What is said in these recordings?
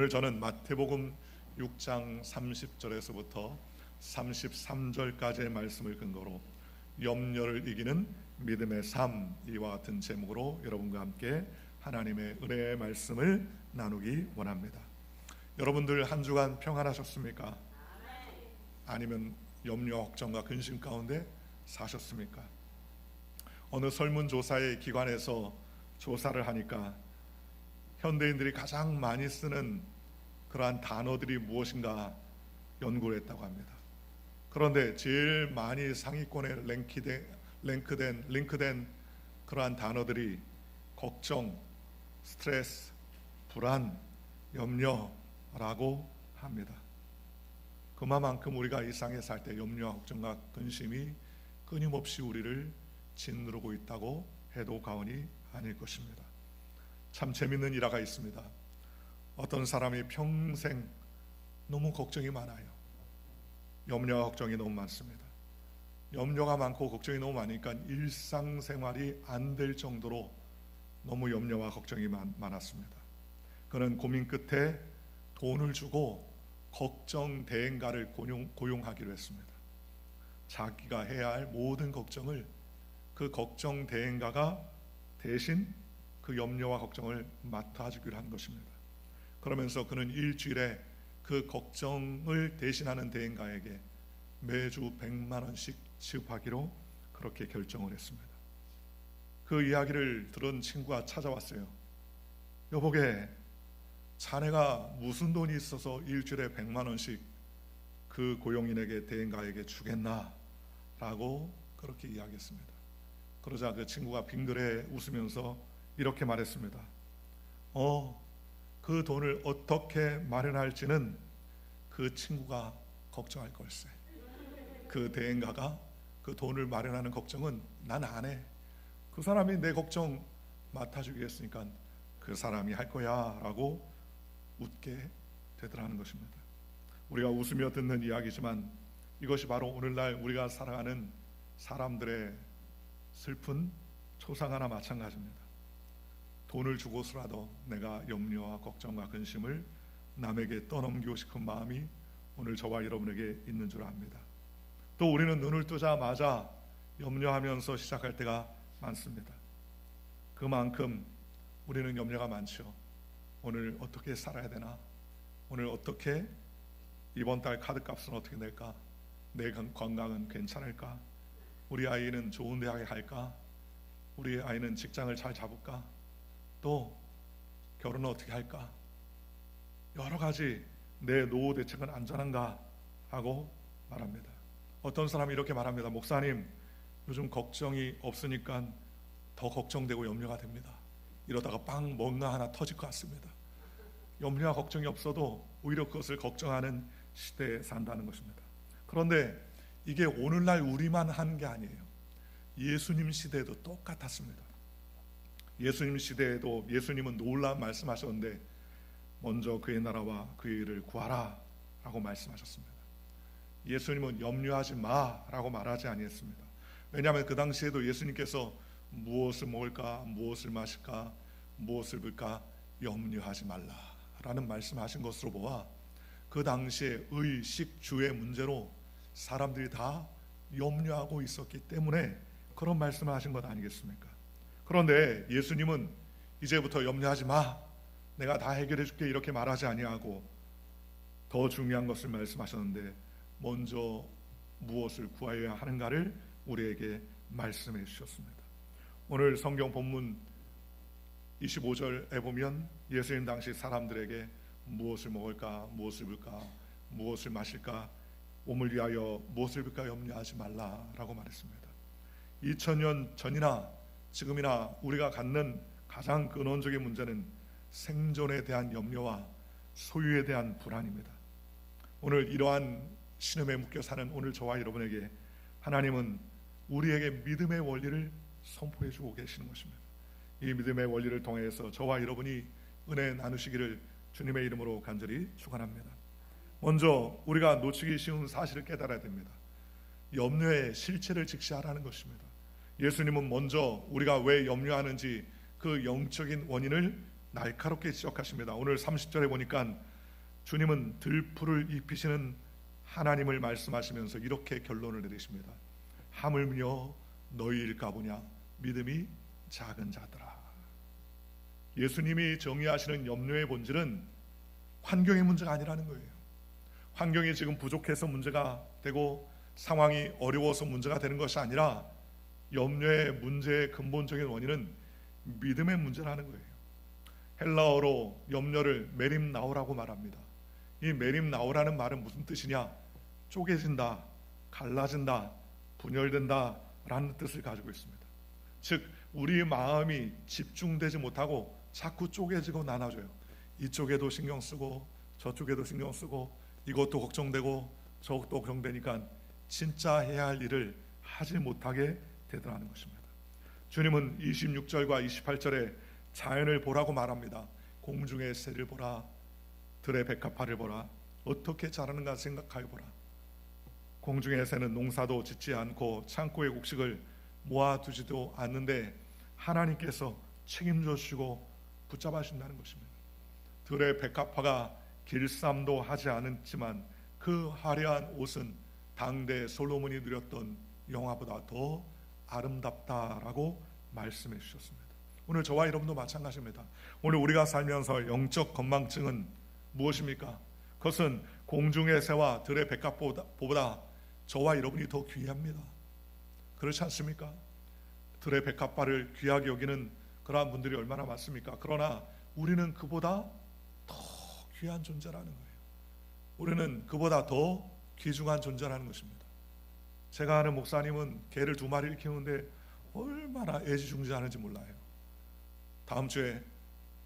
오늘 저는 마태복음 6장 30절에서부터 33절까지의 말씀을 근거로 염려를 이기는 믿음의 삶, 이와 같은 제목으로 여러분과 함께 하나님의 은혜의 말씀을 나누기 원합니다. 여러분들 한 주간 평안하셨습니까? 아니면 염려, 걱정과 근심 가운데 사셨습니까? 어느 설문조사의 기관에서 조사를 하니까 현대인들이 가장 많이 쓰는 그러한 단어들이 무엇인가 연구를 했다고 합니다. 그런데 제일 많이 상위권에 링크된 그러한 단어들이 걱정, 스트레스, 불안, 염려라고 합니다. 그만큼 우리가 이 세상에 살 때 염려와 걱정과 근심이 끊임없이 우리를 짓누르고 있다고 해도 과언이 아닐 것입니다. 참 재밌는 일화가 있습니다. 어떤 사람이 평생 너무 걱정이 많아요. 염려와 걱정이 너무 많습니다. 염려가 많고 걱정이 너무 많으니까 일상생활이 안 될 정도로 너무 염려와 걱정이 많았습니다. 그는 고민 끝에 돈을 주고 걱정 대행가를 고용하기로 했습니다. 자기가 해야 할 모든 걱정을 그 걱정 대행가가 대신 그 염려와 걱정을 맡아주기로 한 것입니다. 그러면서 그는 일주일에 그 걱정을 대신하는 대행가에게 매주 100만 원씩 지급하기로 그렇게 결정을 했습니다. 그 이야기를 들은 친구가 찾아왔어요. 여보게, 자네가 무슨 돈이 있어서 일주일에 100만 원씩 그 고용인에게 대행가에게 주겠나? 라고 그렇게 이야기했습니다. 그러자 그 친구가 빙그레 웃으면서 이렇게 말했습니다. 그 돈을 어떻게 마련할지는 그 친구가 걱정할 걸세. 그 대행가가 그 돈을 마련하는 걱정은 난 안 해. 그 사람이 내 걱정 맡아주기로 했으니까 그 사람이 할 거야 라고 웃게 되더라는 것입니다. 우리가 웃으며 듣는 이야기지만 이것이 바로 오늘날 우리가 살아가는 사람들의 슬픈 초상화나 마찬가지입니다. 돈을 주고서라도 내가 염려와 걱정과 근심을 남에게 떠넘기고 싶은 마음이 오늘 저와 여러분에게 있는 줄 압니다. 또 우리는 눈을 뜨자마자 염려하면서 시작할 때가 많습니다. 그만큼 우리는 염려가 많죠. 오늘 어떻게 살아야 되나? 오늘 어떻게 이번 달 카드값은 어떻게 낼까? 내 건강은 괜찮을까? 우리 아이는 좋은 대학에 갈까? 우리 아이는 직장을 잘 잡을까? 또 결혼은 어떻게 할까? 여러 가지 내 노후 대책은 안전한가? 하고 말합니다. 어떤 사람이 이렇게 말합니다. 목사님, 요즘 걱정이 없으니까 더 걱정되고 염려가 됩니다. 이러다가 뭔가 하나 터질 것 같습니다. 염려와 걱정이 없어도 오히려 그것을 걱정하는 시대에 산다는 것입니다. 그런데 이게 오늘날 우리만 하는 게 아니에요. 예수님 시대에도 똑같았습니다. 예수님 시대에도 예수님은 놀라운 말씀하셨는데 먼저 그의 나라와 그의 일을 구하라 라고 말씀하셨습니다. 예수님은 염려하지 마 라고 말하지 아니했습니다. 왜냐하면 그 당시에도 예수님께서 무엇을 먹을까, 무엇을 마실까, 무엇을 입을까 염려하지 말라 라는 말씀하신 것으로 보아 그 당시에 의식주의 문제로 사람들이 다 염려하고 있었기 때문에 그런 말씀을 하신 것 아니겠습니까? 그런데 예수님은 이제부터 염려하지 마, 내가 다 해결해 줄게 이렇게 말하지 아니하고 더 중요한 것을 말씀하셨는데 먼저 무엇을 구하여야 하는가를 우리에게 말씀해 주셨습니다. 오늘 성경 본문 25절에 보면 예수님 당시 사람들에게 무엇을 먹을까, 무엇을 입을까, 무엇을 마실까, 몸을 위하여 무엇을 입을까 염려하지 말라라고 말했습니다. 2000년 전이나 지금이나 우리가 갖는 가장 근원적인 문제는 생존에 대한 염려와 소유에 대한 불안입니다. 오늘 이러한 신음에 묶여 사는 오늘 저와 여러분에게 하나님은 우리에게 믿음의 원리를 선포해 주고 계시는 것입니다. 이 믿음의 원리를 통해서 저와 여러분이 은혜 나누시기를 주님의 이름으로 간절히 축원합니다. 먼저 우리가 놓치기 쉬운 사실을 깨달아야 됩니다. 염려의 실체를 직시하라는 것입니다. 예수님은 먼저 우리가 왜 염려하는지 그 영적인 원인을 날카롭게 지적하십니다. 오늘 30절에 보니까 주님은 들풀을 입히시는 하나님을 말씀하시면서 이렇게 결론을 내리십니다. 하물며 너희일까 보냐 믿음이 작은 자들아. 예수님이 정의하시는 염려의 본질은 환경의 문제가 아니라는 거예요. 환경이 지금 부족해서 문제가 되고 상황이 어려워서 문제가 되는 것이 아니라 염려의 문제의 근본적인 원인은 믿음의 문제라는 거예요. 헬라어로 염려를 메림나오라고 말합니다. 이 메림나오라는 말은 무슨 뜻이냐? 쪼개진다, 갈라진다, 분열된다 라는 뜻을 가지고 있습니다. 즉 우리 마음이 집중되지 못하고 자꾸 쪼개지고 나눠져요. 이쪽에도 신경 쓰고 저쪽에도 신경 쓰고 이것도 걱정되고 저것도 걱정되니까 진짜 해야 할 일을 하지 못하게 되더라는 것입니다. 주님은 26절과 28절에 자연을 보라고 말합니다. 공중의 새를 보라, 들의 백합화를 보라, 어떻게 자라는가 생각하여 보라. 공중의 새는 농사도 짓지 않고 창고에 곡식을 모아두지도 않는데 하나님께서 책임져 주시고 붙잡아 주신다는 것입니다. 들의 백합화가 길쌈도 하지 않았지만 그 화려한 옷은 당대 솔로몬이 누렸던 영화보다 더 아름답다라고 말씀해 주셨습니다. 오늘 저와 여러분도 마찬가지입니다. 오늘 우리가 살면서 영적 건망증은 무엇입니까? 그것은 공중의 새와 들의 백합보다 저와 여러분이 더 귀합니다. 그렇지 않습니까? 들의 백합화를 귀하게 여기는 그러한 분들이 얼마나 많습니까? 그러나 우리는 그보다 더 귀한 존재라는 거예요. 우리는 그보다 더 귀중한 존재라는 것입니다. 제가 아는 목사님은 개를 2마리를 키우는데 얼마나 애지중지하는지 몰라요. 다음 주에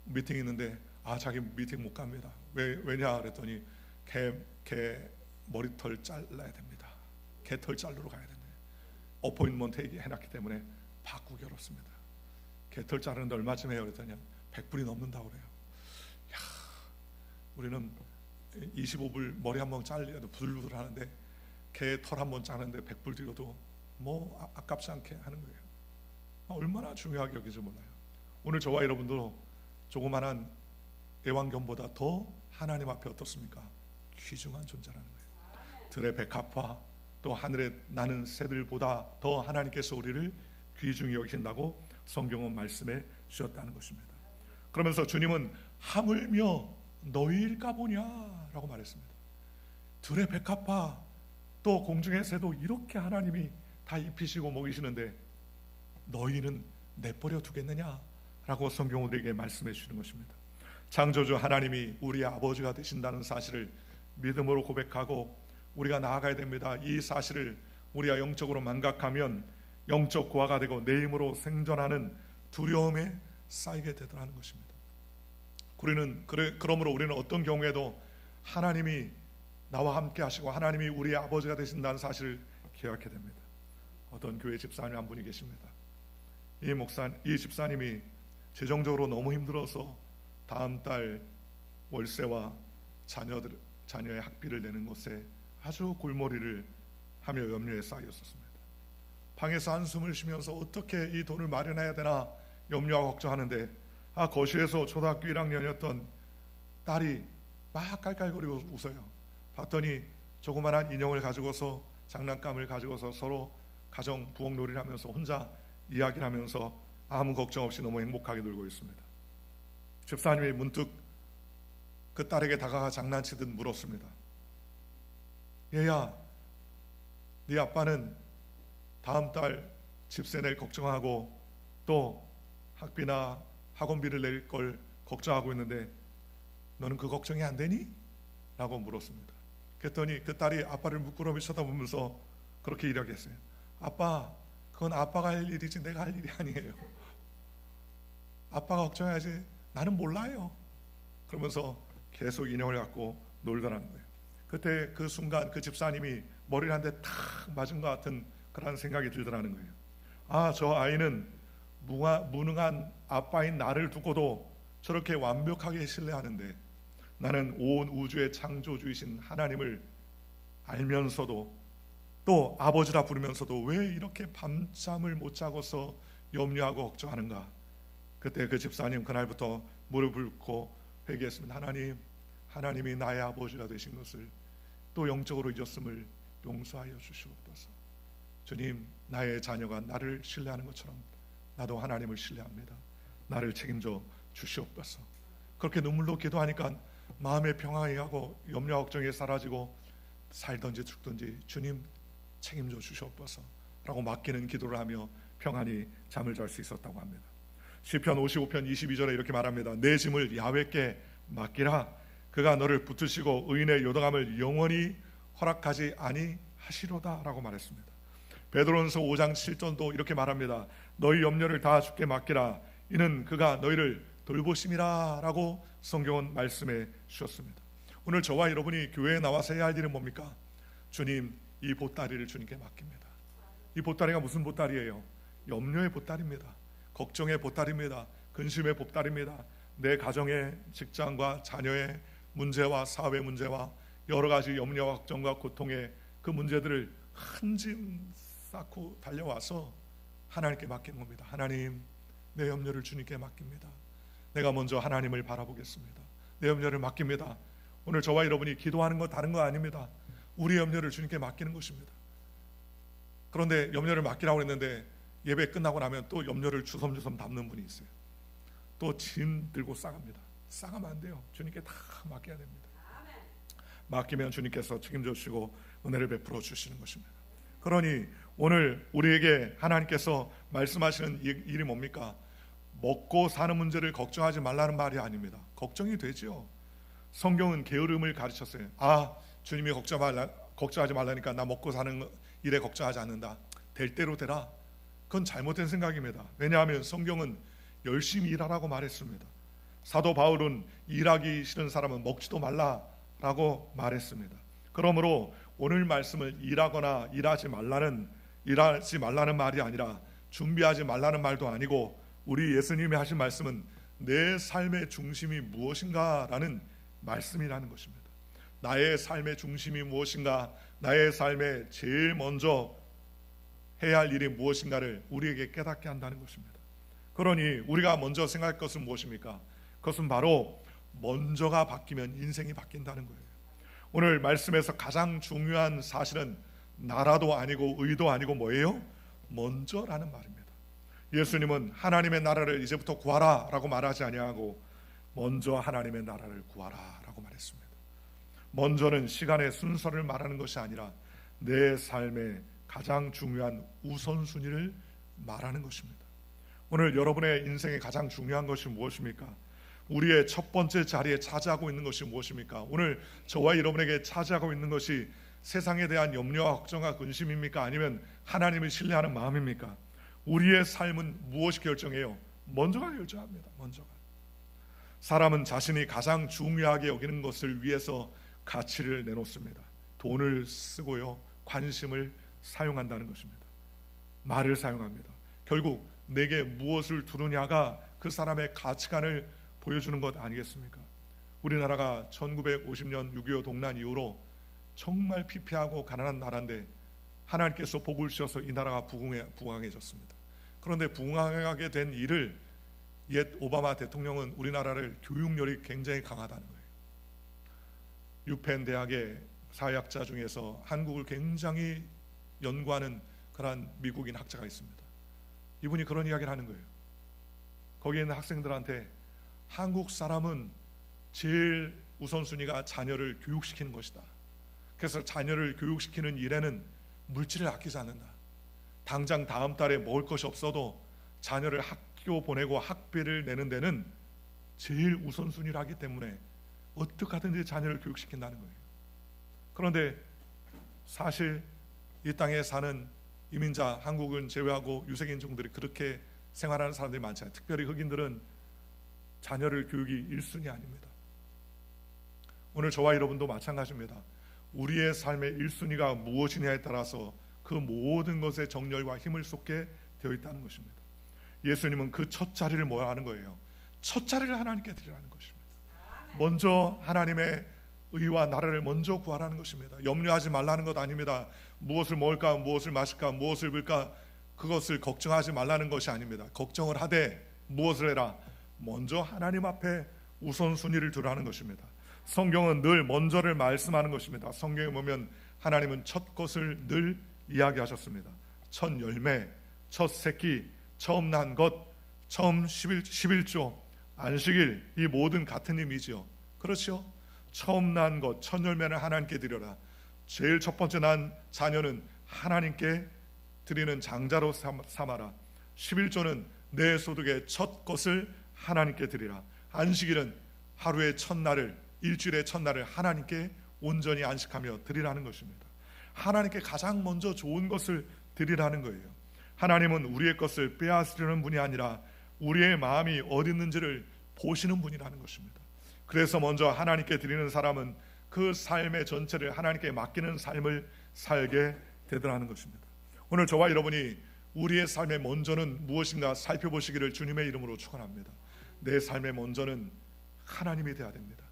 미팅이 있는데 자기 미팅 못 갑니다. 왜냐 그랬더니 개 머리털 잘라야 됩니다. 개털 자르러 가야 된대. 어포인먼트 해놨기 때문에 바꾸기 어렵습니다. 개털 자르는데 얼마쯤 해요? 그랬더니 100불이 넘는다고 그래요. 야, 우리는 25불 머리 한번 잘려도 부들부들 하는데 개 털 한번 자르는데 100불 들여도 뭐 아깝지 않게 하는 거예요. 얼마나 중요하게 여기지 몰라요. 오늘 저와 여러분도 조그만한 애완견보다 더 하나님 앞에 어떻습니까? 귀중한 존재라는 거예요. 들의 백합화 또 하늘에 나는 새들보다 더 하나님께서 우리를 귀중히 여기신다고 성경은 말씀해 주셨다는 것입니다. 그러면서 주님은 하물며 너희일까 보냐라고 말했습니다. 들의 백합화 또 공중의 새도 이렇게 하나님이 다 입히시고 먹이시는데 너희는 내버려 두겠느냐라고 성경은 우리에게 말씀해 주시는 것입니다. 창조주 하나님이 우리의 아버지가 되신다는 사실을 믿음으로 고백하고 우리가 나아가야 됩니다. 이 사실을 우리가 영적으로 망각하면 영적 고아가 되고 내 힘으로 생존하는 두려움에 쌓이게 되더라는 것입니다. 그러므로 우리는 어떤 경우에도 하나님이 나와 함께 하시고 하나님이 우리의 아버지가 되신다는 사실을 기억하게 됩니다. 어떤 교회 집사님 한 분이 계십니다. 이 집사님이 재정적으로 너무 힘들어서 다음 달 월세와 자녀의 학비를 내는 것에 아주 골머리를 하며 염려에 쌓였었습니다. 방에서 한숨을 쉬면서 어떻게 이 돈을 마련해야 되나 염려하고 걱정하는데 거실에서 초등학교 1학년이었던 딸이 막 깔깔거리고 웃어요. 봤더니 조그만한 인형을 가지고서 장난감을 가지고서 서로 가정 부엌놀이를 하면서 혼자 이야기를 하면서 아무 걱정 없이 너무 행복하게 놀고 있습니다. 집사님이 문득 그 딸에게 다가가 장난치듯 물었습니다. 얘야, 네 아빠는 다음 달 집세 낼 걱정하고 또 학비나 학원비를 낼 걸 걱정하고 있는데 너는 그 걱정이 안 되니? 라고 물었습니다. 그랬더니 그 딸이 아빠를 물끄러미 쳐다보면서 그렇게 이야기했어요. 아빠, 그건 아빠가 할 일이지 내가 할 일이 아니에요. 아빠가 걱정해야지 나는 몰라요. 그러면서 계속 인형을 갖고 놀더라는 거예요. 그때 그 순간 그 집사님이 머리를 한 대 탁 맞은 것 같은 그런 생각이 들더라는 거예요. 저 아이는 무능한 아빠인 나를 두고도 저렇게 완벽하게 신뢰하는데 나는 온 우주의 창조주이신 하나님을 알면서도 또 아버지라 부르면서도 왜 이렇게 밤잠을 못 자고서 염려하고 걱정하는가. 그때 그 집사님 그날부터 무릎을 꿇고 회개했습니다. 하나님이 나의 아버지가 되신 것을 또 영적으로 잊었음을 용서하여 주시옵소서. 주님, 나의 자녀가 나를 신뢰하는 것처럼 나도 하나님을 신뢰합니다. 나를 책임져 주시옵소서. 그렇게 눈물로 기도하니까 마음의 평안이 하고 염려 걱정이 사라지고 살든지 죽든지 주님 책임져 주시옵소서 라고 맡기는 기도를 하며 평안히 잠을 잘 수 있었다고 합니다. 시편 55편 22절에 이렇게 말합니다. 내 짐을 야훼께 맡기라. 그가 너를 붙드시고 의인의 요동함을 영원히 허락하지 아니하시로다 라고 말했습니다. 베드로전서 5장 7절도 이렇게 말합니다. 너희 염려를 다 주께 맡기라. 이는 그가 너희를 돌보심이라 라고 성경은 말씀해 주셨습니다. 오늘 저와 여러분이 교회에 나와서 해야 할 일은 뭡니까? 주님, 이 보따리를 주님께 맡깁니다. 이 보따리가 무슨 보따리예요? 염려의 보따리입니다. 걱정의 보따리입니다. 근심의 보따리입니다. 내 가정의, 직장과 자녀의 문제와 사회 문제와 여러 가지 염려와 걱정과 고통의 그 문제들을 한 짐 쌓고 달려와서 하나님께 맡기는 겁니다. 하나님, 내 염려를 주님께 맡깁니다. 내가 먼저 하나님을 바라보겠습니다. 내 염려를 맡깁니다. 오늘 저와 여러분이 기도하는 거 다른 거 아닙니다. 우리 염려를 주님께 맡기는 것입니다. 그런데 염려를 맡기라고 했는데 예배 끝나고 나면 또 염려를 주섬주섬 담는 분이 있어요. 또 짐 들고 싸갑니다. 싸가면 안 돼요. 주님께 다 맡겨야 됩니다. 맡기면 주님께서 책임져 주시고 은혜를 베풀어 주시는 것입니다. 그러니 오늘 우리에게 하나님께서 말씀하시는 일이 뭡니까? 먹고 사는 문제를 걱정하지 말라는 말이 아닙니다. 걱정이 되죠. 성경은 게으름을 가르쳤어요. 주님이 걱정하지 말라니까 나 먹고 사는 일에 걱정하지 않는다. 될 대로 되라. 그건 잘못된 생각입니다. 왜냐하면 성경은 열심히 일하라고 말했습니다. 사도 바울은 일하기 싫은 사람은 먹지도 말라라고 말했습니다. 그러므로 오늘 말씀을 일하거나 일하지 말라는 말이 아니라 준비하지 말라는 말도 아니고 우리 예수님이 하신 말씀은 내 삶의 중심이 무엇인가라는 말씀이라는 것입니다. 나의 삶의 중심이 무엇인가, 나의 삶에 제일 먼저 해야 할 일이 무엇인가를 우리에게 깨닫게 한다는 것입니다. 그러니 우리가 먼저 생각할 것은 무엇입니까? 그것은 바로 먼저가 바뀌면 인생이 바뀐다는 거예요. 오늘 말씀에서 가장 중요한 사실은 나라도 아니고 의도 아니고 뭐예요? 먼저라는 말입니다. 예수님은 하나님의 나라를 이제부터 구하라 라고 말하지 아니하고 먼저 하나님의 나라를 구하라 라고 말했습니다. 먼저는 시간의 순서를 말하는 것이 아니라 내 삶의 가장 중요한 우선순위를 말하는 것입니다. 오늘 여러분의 인생에 가장 중요한 것이 무엇입니까? 우리의 첫 번째 자리에 차지하고 있는 것이 무엇입니까? 오늘 저와 여러분에게 차지하고 있는 것이 세상에 대한 염려와 걱정과 근심입니까? 아니면 하나님을 신뢰하는 마음입니까? 우리의 삶은 무엇이 결정해요? 먼저가 결정합니다. 먼저가. 사람은 자신이 가장 중요하게 여기는 것을 위해서 가치를 내놓습니다. 돈을 쓰고요, 관심을 사용한다는 것입니다. 말을 사용합니다. 결국 내게 무엇을 두느냐가 그 사람의 가치관을 보여주는 것 아니겠습니까? 우리나라가 1950년 6.25 동란 이후로 정말 피폐하고 가난한 나라인데 하나님께서 복을 주셔서 이 나라가 부강해졌습니다. 그런데 부강하게 된 일을 옛 오바마 대통령은 우리나라를 교육열이 굉장히 강하다는 거예요. 유펜 대학의 사회학자 중에서 한국을 굉장히 연구하는 그런 미국인 학자가 있습니다. 이분이 그런 이야기를 하는 거예요. 거기에 있는 학생들한테 한국 사람은 제일 우선순위가 자녀를 교육시키는 것이다. 그래서 자녀를 교육시키는 일에는 물질을 아끼지 않는다. 당장 다음 달에 먹을 것이 없어도 자녀를 학교 보내고 학비를 내는 데는 제일 우선순위를 하기 때문에 어떻게 하든지 자녀를 교육시킨다는 거예요. 그런데 사실 이 땅에 사는 이민자, 한국은 제외하고 유색인종들이 그렇게 생활하는 사람들이 많잖아요. 특별히 흑인들은 자녀를 교육이 1순위 아닙니다. 오늘 저와 여러분도 마찬가지입니다. 우리의 삶의 1순위가 무엇이냐에 따라서 그 모든 것에 정열과 힘을 쏟게 되어 있다는 것입니다. 예수님은 그 첫 자리를 뭐야 하는 거예요? 첫 자리를 하나님께 드리라는 것입니다. 먼저 하나님의 의와 나라를 먼저 구하라는 것입니다. 염려하지 말라는 것 아닙니다. 무엇을 먹을까, 무엇을 마실까, 무엇을 입을까, 그것을 걱정하지 말라는 것이 아닙니다. 걱정을 하되 무엇을 해라? 먼저 하나님 앞에 우선순위를 두라는 것입니다. 성경은 늘 먼저를 말씀하는 것입니다. 성경에 보면 하나님은 첫 것을 늘 이야기하셨습니다. 첫 열매, 첫 새끼, 처음 난 것, 처음 11조, 안식일, 이 모든 같은 의미죠. 그렇죠? 처음 난 것, 첫 열매를 하나님께 드려라. 제일 첫 번째 난 자녀는 하나님께 드리는 장자로 삼아라. 11조는 내 소득의 첫 것을 하나님께 드리라. 안식일은 하루의 첫날을, 일주일의 첫날을 하나님께 온전히 안식하며 드리라는 것입니다. 하나님께 가장 먼저 좋은 것을 드리라는 거예요. 하나님은 우리의 것을 빼앗으려는 분이 아니라 우리의 마음이 어디 있는지를 보시는 분이라는 것입니다. 그래서 먼저 하나님께 드리는 사람은 그 삶의 전체를 하나님께 맡기는 삶을 살게 되더라는 것입니다. 오늘 저와 여러분이 우리의 삶의 먼저는 무엇인가 살펴보시기를 주님의 이름으로 축원합니다. 내 삶의 먼저는 하나님이 되어야 됩니다.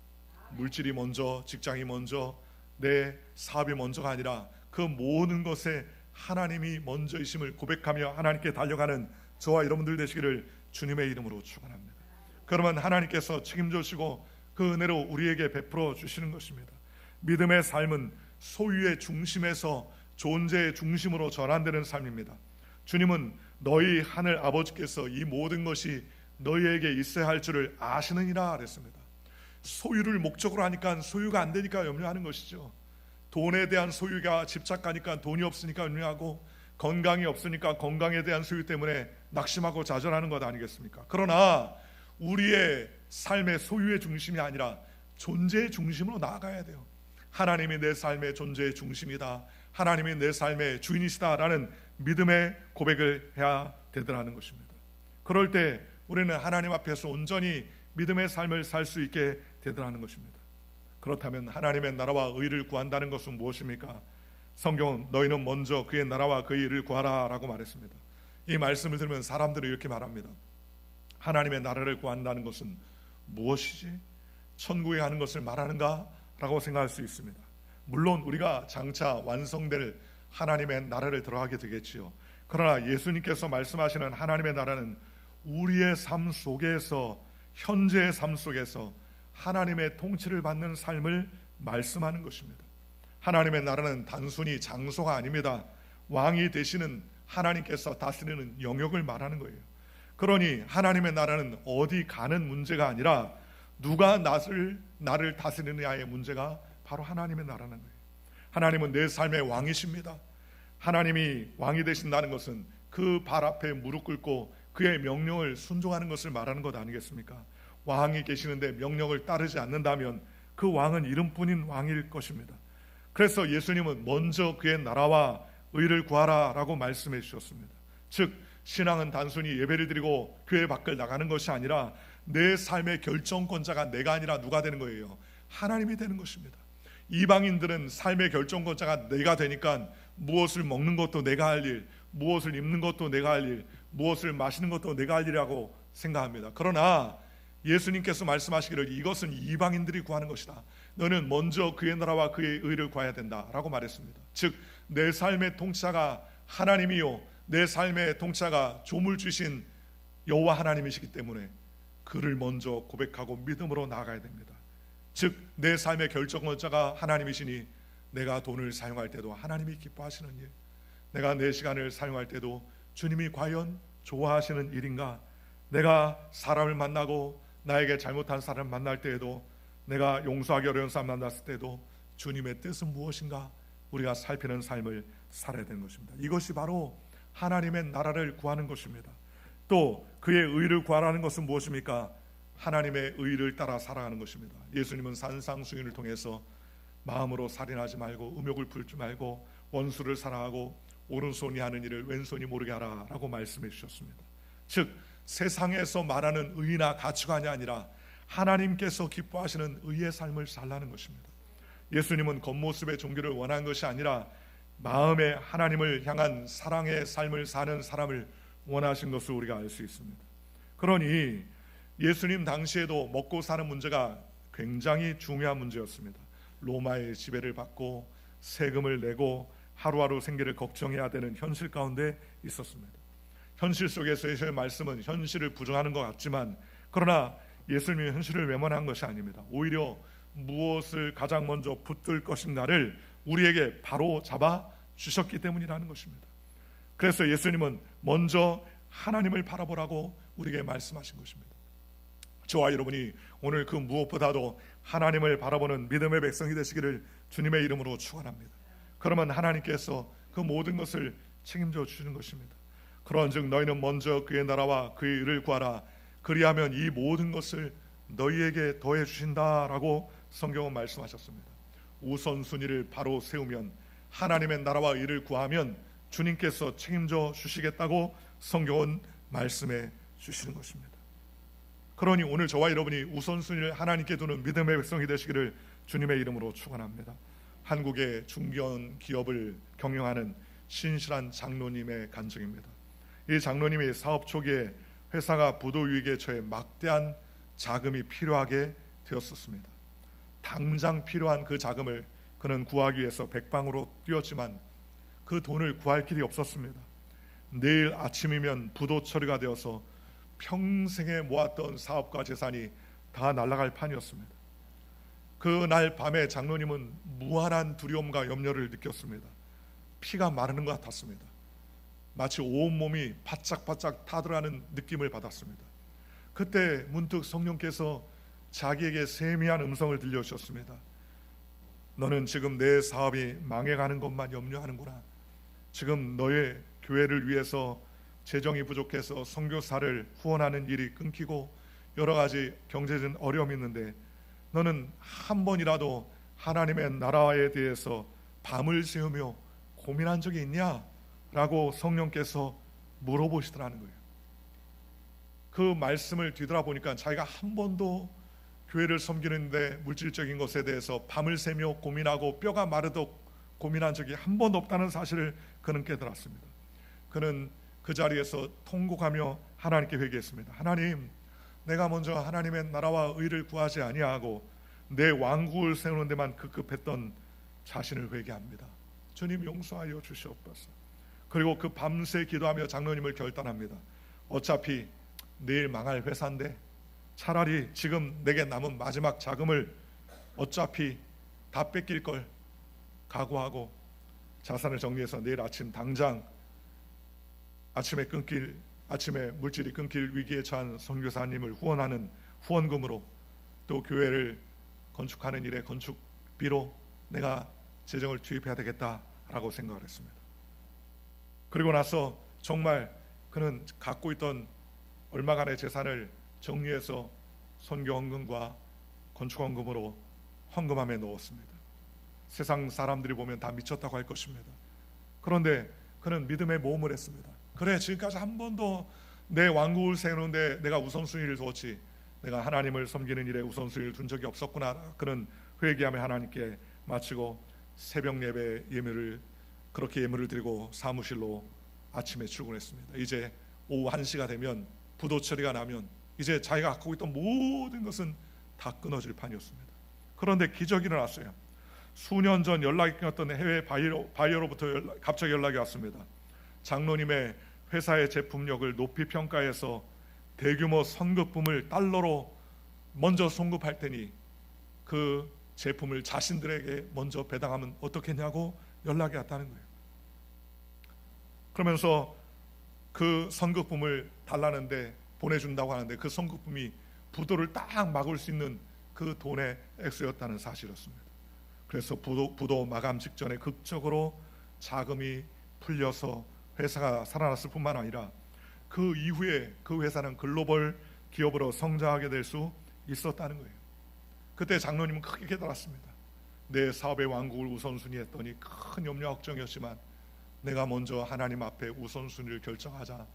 물질이 먼저, 직장이 먼저, 내 사업이 먼저가 아니라 그 모든 것에 하나님이 먼저이심을 고백하며 하나님께 달려가는 저와 여러분들 되시기를 주님의 이름으로 축원합니다. 그러면 하나님께서 책임져주시고 그 은혜로 우리에게 베풀어 주시는 것입니다. 믿음의 삶은 소유의 중심에서 존재의 중심으로 전환되는 삶입니다. 주님은 너희 하늘 아버지께서 이 모든 것이 너희에게 있어야 할 줄을 아시느니라 그랬습니다. 소유를 목적으로 하니까 소유가 안 되니까 염려하는 것이죠. 돈에 대한 소유가 집착하니까 돈이 없으니까 염려하고, 건강이 없으니까 건강에 대한 소유 때문에 낙심하고 좌절하는 것 아니겠습니까? 그러나 우리의 삶의 소유의 중심이 아니라 존재의 중심으로 나아가야 돼요. 하나님이 내 삶의 존재의 중심이다, 하나님이 내 삶의 주인이시다라는 믿음의 고백을 해야 되더라는 것입니다. 그럴 때 우리는 하나님 앞에서 온전히 믿음의 삶을 살 수 있게 되더라는 것입니다. 그렇다면 하나님의 나라와 의를 구한다는 것은 무엇입니까? 성경은 너희는 먼저 그의 나라와 그의 의를 구하라 라고 말했습니다. 이 말씀을 들으면 사람들이 이렇게 말합니다. 하나님의 나라를 구한다는 것은 무엇이지? 천국에 가는 것을 말하는가? 라고 생각할 수 있습니다. 물론 우리가 장차 완성될 하나님의 나라를 들어가게 되겠지요. 그러나 예수님께서 말씀하시는 하나님의 나라는 우리의 삶 속에서, 현재의 삶 속에서 하나님의 통치를 받는 삶을 말씀하는 것입니다. 하나님의 나라는 단순히 장소가 아닙니다. 왕이 되시는 하나님께서 다스리는 영역을 말하는 거예요. 그러니 하나님의 나라는 어디 가는 문제가 아니라 누가 나를 다스리느냐의 문제가 바로 하나님의 나라는 거예요. 하나님은 내 삶의 왕이십니다. 하나님이 왕이 되신다는 것은 그 발 앞에 무릎 꿇고 그의 명령을 순종하는 것을 말하는 것 아니겠습니까? 왕이 계시는데 명령을 따르지 않는다면 그 왕은 이름뿐인 왕일 것입니다. 그래서 예수님은 먼저 그의 나라와 의를 구하라 라고 말씀해 주셨습니다. 즉 신앙은 단순히 예배를 드리고 교회 밖을 나가는 것이 아니라 내 삶의 결정권자가 내가 아니라 누가 되는 거예요? 하나님이 되는 것입니다. 이방인들은 삶의 결정권자가 내가 되니까 무엇을 먹는 것도 내가 할 일, 무엇을 입는 것도 내가 할 일, 무엇을 마시는 것도 내가 할 일이라고 생각합니다. 그러나 예수님께서 말씀하시기를 이것은 이방인들이 구하는 것이다. 너는 먼저 그의 나라와 그의 의를 구해야 된다라고 말했습니다. 즉 내 삶의 통치자가 하나님이요, 내 삶의 통치자가 조물 주신 여호와 하나님이시기 때문에 그를 먼저 고백하고 믿음으로 나아가야 됩니다. 즉 내 삶의 결정권자가 하나님이시니 내가 돈을 사용할 때도 하나님이 기뻐하시는 일, 내가 내 시간을 사용할 때도 주님이 과연 좋아하시는 일인가, 내가 사람을 만나고 나에게 잘못한 사람을 만날 때에도, 내가 용서하기 어려운 사람 만났을 때도 주님의 뜻은 무엇인가 우리가 살피는 삶을 살아야 되는 것입니다. 이것이 바로 하나님의 나라를 구하는 것입니다. 또 그의 의를 구하라는 것은 무엇입니까? 하나님의 의를 따라 살아가는 것입니다. 예수님은 산상수훈을 통해서 마음으로 살인하지 말고 음욕을 풀지 말고 원수를 사랑하고 오른손이 하는 일을 왼손이 모르게 하라 라고 말씀해 주셨습니다. 즉 세상에서 말하는 의나 가치관이 아니라 하나님께서 기뻐하시는 의의 삶을 살라는 것입니다. 예수님은 겉모습의 종교를 원하는 것이 아니라 마음에 하나님을 향한 사랑의 삶을 사는 사람을 원하신 것을 우리가 알 수 있습니다. 그러니 예수님 당시에도 먹고 사는 문제가 굉장히 중요한 문제였습니다. 로마의 지배를 받고 세금을 내고 하루하루 생계를 걱정해야 되는 현실 가운데 있었습니다. 현실 속에서 예수님의 말씀은 현실을 부정하는 것 같지만, 그러나 예수님이 현실을 외면한 것이 아닙니다. 오히려 무엇을 가장 먼저 붙들 것인가를 우리에게 바로 잡아 주셨기 때문이라는 것입니다. 그래서 예수님은 먼저 하나님을 바라보라고 우리에게 말씀하신 것입니다. 저와 여러분이 오늘 그 무엇보다도 하나님을 바라보는 믿음의 백성이 되시기를 주님의 이름으로 축원합니다. 그러면 하나님께서 그 모든 것을 책임져 주시는 것입니다. 그런즉 너희는 먼저 그의 나라와 그의 의를 구하라. 그리하면 이 모든 것을 너희에게 더해 주신다라고 성경은 말씀하셨습니다. 우선순위를 바로 세우면, 하나님의 나라와 의를 구하면 주님께서 책임져 주시겠다고 성경은 말씀해 주시는 것입니다. 그러니 오늘 저와 여러분이 우선순위를 하나님께 두는 믿음의 백성이 되시기를 주님의 이름으로 축원합니다. 한국의 중견 기업을 경영하는 신실한 장로님의 간증입니다. 이 장로님이 사업 초기에 회사가 부도위기에 처해 막대한 자금이 필요하게 되었었습니다. 당장 필요한 그 자금을 그는 구하기 위해서 백방으로 뛰었지만 그 돈을 구할 길이 없었습니다. 내일 아침이면 부도 처리가 되어서 평생에 모았던 사업과 재산이 다 날아갈 판이었습니다. 그날 밤에 장로님은 무한한 두려움과 염려를 느꼈습니다. 피가 마르는 것 같았습니다. 마치 온몸이 바짝바짝 타들어가는 느낌을 받았습니다. 그때 문득 성령께서 자기에게 세미한 음성을 들려주셨습니다. 너는 지금 내 사업이 망해가는 것만 염려하는구나. 지금 너의 교회를 위해서 재정이 부족해서 선교사를 후원하는 일이 끊기고 여러 가지 경제적인 어려움이 있는데 너는 한 번이라도 하나님의 나라에 대해서 밤을 새우며 고민한 적이 있냐? 라고 성령께서 물어보시더라는 거예요. 그 말씀을 뒤돌아보니까 자기가 한 번도 교회를 섬기는데 물질적인 것에 대해서 밤을 새며 고민하고 뼈가 마르도록 고민한 적이 한 번도 없다는 사실을 그는 깨달았습니다. 그는 그 자리에서 통곡하며 하나님께 회개했습니다. 하나님, 내가 먼저 하나님의 나라와 의를 구하지 아니하고 내 왕국을 세우는 데만 급급했던 자신을 회개합니다. 주님 용서하여 주시옵소서. 그리고 그 밤새 기도하며 장로님을 결단합니다. 어차피 내일 망할 회사인데 차라리 지금 내게 남은 마지막 자금을 어차피 다 뺏길 걸 각오하고 자산을 정리해서 내일 아침 당장 아침에 물질이 끊길 위기에 처한 선교사님을 후원하는 후원금으로 또 교회를 건축하는 일에 건축비로 내가 재정을 투입해야 되겠다라고 생각을 했습니다. 그리고 나서 정말 그는 갖고 있던 얼마간의 재산을 정리해서 선교 헌금과 건축 헌금으로 헌금함에 넣었습니다. 세상 사람들이 보면 다 미쳤다고 할 것입니다. 그런데 그는 믿음의 모험을 했습니다. 그래, 지금까지 한 번도 내 왕국을 세우는데 내가 우선순위를 뒀지, 내가 하나님을 섬기는 일에 우선순위를 둔 적이 없었구나. 그는 회개하며 하나님께 마치고 새벽 예배 그렇게 예물을 드리고 사무실로 아침에 출근했습니다. 이제 오후 1시가 되면 부도 처리가 나면 이제 자기가 갖고 있던 모든 것은 다 끊어질 판이었습니다. 그런데 기적이 일어났어요. 수년 전 연락이 끊었던 해외 바이어로부터 갑자기 연락이 왔습니다. 장로님의 회사의 제품력을 높이 평가해서 대규모 선급품을 달러로 먼저 송급할 테니 그 제품을 자신들에게 먼저 배당하면 어떻겠냐고 연락이 왔다는 거예요. 그러면서 그 선급품을 달라는데 보내준다고 하는데 그 선급품이 부도를 딱 막을 수 있는 그 돈의 액수였다는 사실이었습니다. 그래서 부도 마감 직전에 극적으로 자금이 풀려서 회사가 살아났을 뿐만 아니라 그 이후에 그 회사는 글로벌 기업으로 성장하게 될 수 있었다는 거예요. 그때 장로님은 크게 깨달았습니다. 내 사업의 왕국을 우선순위 했더니 큰 염려 걱정이었지만 내가 먼저 하나님 앞에 우선순위를 결정하자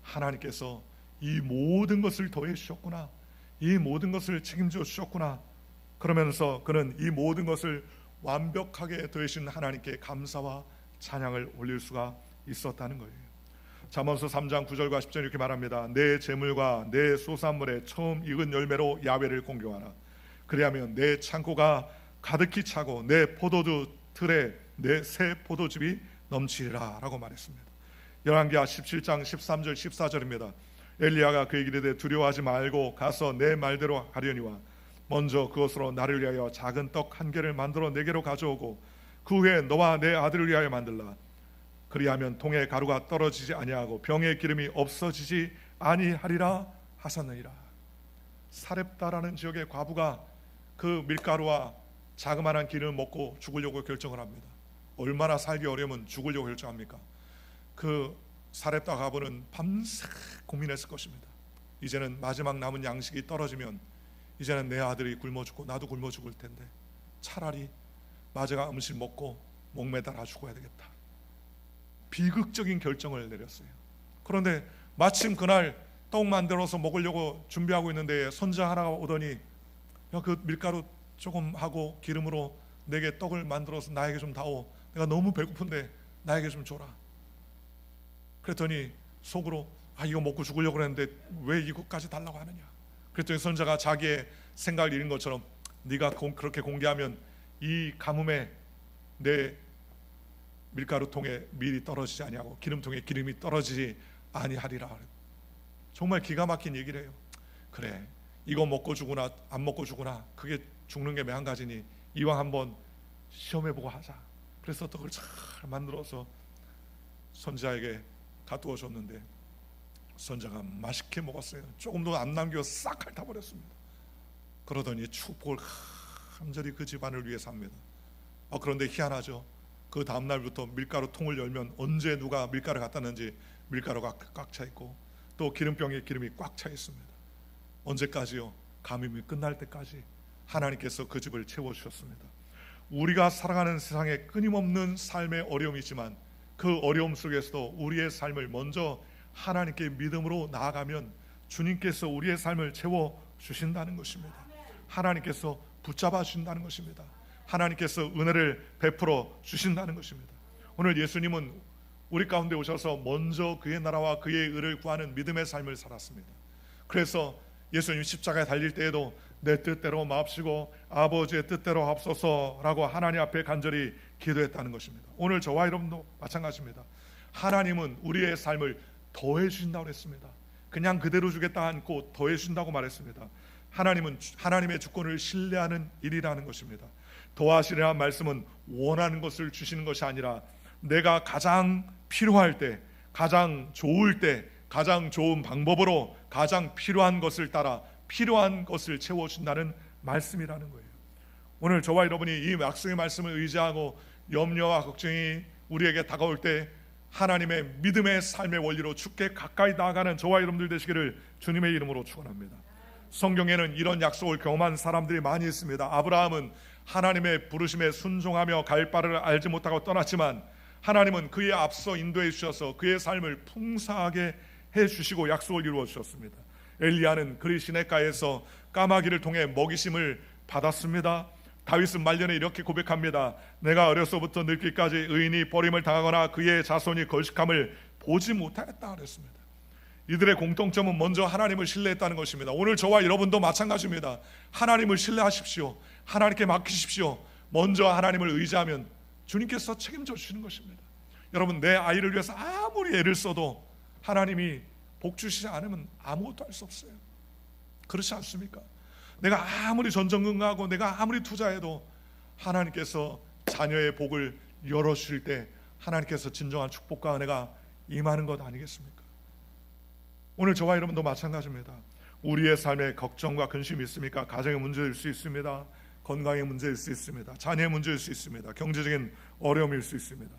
하나님께서 이 모든 것을 더해 주셨구나, 이 모든 것을 책임져 주셨구나. 그러면서 그는 이 모든 것을 완벽하게 더해주신 하나님께 감사와 찬양을 올릴 수가 있었다는 거예요. 잠언서 3장 9절과 10절 이렇게 말합니다. 내 재물과 내 소산물의 처음 익은 열매로 야훼를 공경하라. 그리하면 내 창고가 가득히 차고 내 포도주 틀에 내 새 포도즙이 넘치리라 라고 말했습니다. 열왕기하 17장 13절 14절입니다. 엘리야가 그에게 이르되 두려워하지 말고 가서 내 말대로 하려니와 먼저 그것으로 나를 위하여 작은 떡 한 개를 만들어 내게로 가져오고 그 후에 너와 내 아들을 위하여 만들라. 그리하면 통에 가루가 떨어지지 아니하고 병에 기름이 없어지지 아니하리라 하셨느니라. 사렙다라는 지역의 과부가 그 밀가루와 자그마한 기름을 먹고 죽으려고 결정을 합니다. 얼마나 살기 어려우면 죽으려고 결정합니까? 그 사렙다 과부는 밤새 고민했을 것입니다. 이제는 마지막 남은 양식이 떨어지면 이제는 내 아들이 굶어 죽고 나도 굶어 죽을 텐데 차라리 마지막 음식 먹고 목매달아 죽어야 되겠다. 비극적인 결정을 내렸어요. 그런데 마침 그날 떡 만들어서 먹으려고 준비하고 있는데 선지자 하나가 오더니 야, 그 밀가루 조금 하고 기름으로 내게 떡을 만들어서 나에게 좀 다오. 내가 너무 배고픈데 나에게 좀 줘라. 그랬더니 속으로 이거 먹고 죽으려고 했는데 왜 이것까지 달라고 하느냐. 그랬더니 선지자가 자기의 생각을 잃은 것처럼 네가 그렇게 공개하면 이 가뭄에 내 밀가루통에 밀이 떨어지지 아니하고 기름통에 기름이 떨어지지 아니하리라. 정말 기가 막힌 얘기를 해요. 그래, 이거 먹고 죽으나 안 먹고 죽으나 그게 죽는 게 매한 가지니 이왕 한번 시험해보고 하자. 그래서 떡을 잘 만들어서 선지자에게 가두어 줬는데 선지자가 맛있게 먹었어요. 조금도 안 남겨 싹 핥아버렸습니다. 그러더니 축복을 간절히 그 집안을 위해 삽니다. 그런데 희한하죠. 그 다음날부터 밀가루 통을 열면 언제 누가 밀가루 갖다 놨는지 밀가루가 꽉 차 있고 또 기름병에 기름이 꽉 차 있습니다. 언제까지요? 감염이 끝날 때까지 하나님께서 그 집을 채워주셨습니다. 우리가 살아가는 세상에 끊임없는 삶의 어려움이 있지만 그 어려움 속에서도 우리의 삶을 먼저 하나님께 믿음으로 나아가면 주님께서 우리의 삶을 채워주신다는 것입니다. 하나님께서 붙잡아 주신다는 것입니다. 하나님께서 은혜를 베풀어 주신다는 것입니다. 오늘 예수님은 우리 가운데 오셔서 먼저 그의 나라와 그의 의를 구하는 믿음의 삶을 살았습니다. 그래서 예수님 십자가에 달릴 때에도 내 뜻대로 마옵시고 아버지의 뜻대로 하옵소서라고 하나님 앞에 간절히 기도했다는 것입니다. 오늘 저와 여러분도 마찬가지입니다. 하나님은 우리의 삶을 더해 주신다고 했습니다. 그냥 그대로 주겠다 않고 더해 주신다고 말했습니다. 하나님은 하나님의 주권을 신뢰하는 일이라는 것입니다. 더하시리라는 말씀은 원하는 것을 주시는 것이 아니라 내가 가장 필요할 때, 가장 좋을 때, 가장 좋은 방법으로 가장 필요한 것을 따라 필요한 것을 채워준다는 말씀이라는 거예요. 오늘 저와 여러분이 이 약속의 말씀을 의지하고 염려와 걱정이 우리에게 다가올 때 하나님의 믿음의 삶의 원리로 주께 가까이 나아가는 저와 여러분들 되시기를 주님의 이름으로 축원합니다. 성경에는 이런 약속을 경험한 사람들이 많이 있습니다. 아브라함은 하나님의 부르심에 순종하며 갈 바를 알지 못하고 떠났지만 하나님은 그의 앞서 인도해 주셔서 그의 삶을 풍성하게 해주시고 약속을 이루어 주셨습니다. 엘리야는 그리 시내가에서 까마귀를 통해 먹이심을 받았습니다. 다윗은 말년에 이렇게 고백합니다. 내가 어려서부터 늙기까지 의인이 버림을 당하거나 그의 자손이 걸식함을 보지 못하였다 그랬습니다. 이들의 공통점은 먼저 하나님을 신뢰했다는 것입니다. 오늘 저와 여러분도 마찬가지입니다. 하나님을 신뢰하십시오. 하나님께 맡기십시오. 먼저 하나님을 의지하면 주님께서 책임져 주시는 것입니다. 여러분, 내 아이를 위해서 아무리 애를 써도 하나님이 복 주시지 않으면 아무것도 할 수 없어요. 그렇지 않습니까? 내가 아무리 전전긍긍하고 내가 아무리 투자해도 하나님께서 자녀의 복을 열어주실 때 하나님께서 진정한 축복과 은혜가 임하는 것 아니겠습니까? 오늘 저와 여러분도 마찬가지입니다. 우리의 삶에 걱정과 근심이 있습니까? 가정의 문제일 수 있습니다. 건강의 문제일 수 있습니다. 자녀의 문제일 수 있습니다. 경제적인 어려움일 수 있습니다.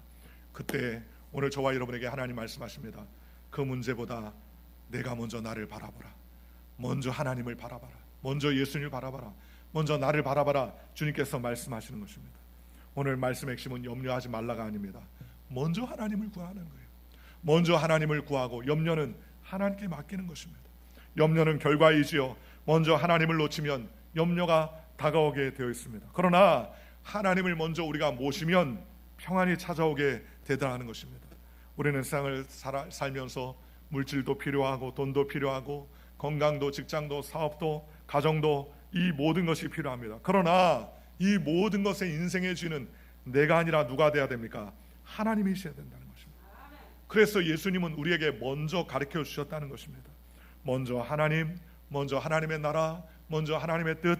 그때 오늘 저와 여러분에게 하나님 말씀하십니다. 그 문제보다 내가 먼저 나를 바라보라. 먼저 하나님을 바라봐라. 먼저 예수님을 바라봐라. 먼저 나를 바라봐라. 주님께서 말씀하시는 것입니다. 오늘 말씀의 핵심은 염려하지 말라가 아닙니다. 먼저 하나님을 구하는 거예요. 먼저 하나님을 구하고 염려는 하나님께 맡기는 것입니다. 염려는 결과이지요. 먼저 하나님을 놓치면 염려가 다가오게 되어 있습니다. 그러나 하나님을 먼저 우리가 모시면 평안이 찾아오게 되더라는 것입니다. 우리는 세상을 살면서 물질도 필요하고 돈도 필요하고 건강도 직장도 사업도 가정도 이 모든 것이 필요합니다. 그러나 이 모든 것의 인생의 주인은 내가 아니라 누가 돼야 됩니까? 하나님이셔야 된다는 것입니다. 그래서 예수님은 우리에게 먼저 가르쳐 주셨다는 것입니다. 먼저 하나님, 먼저 하나님의 나라, 먼저 하나님의 뜻,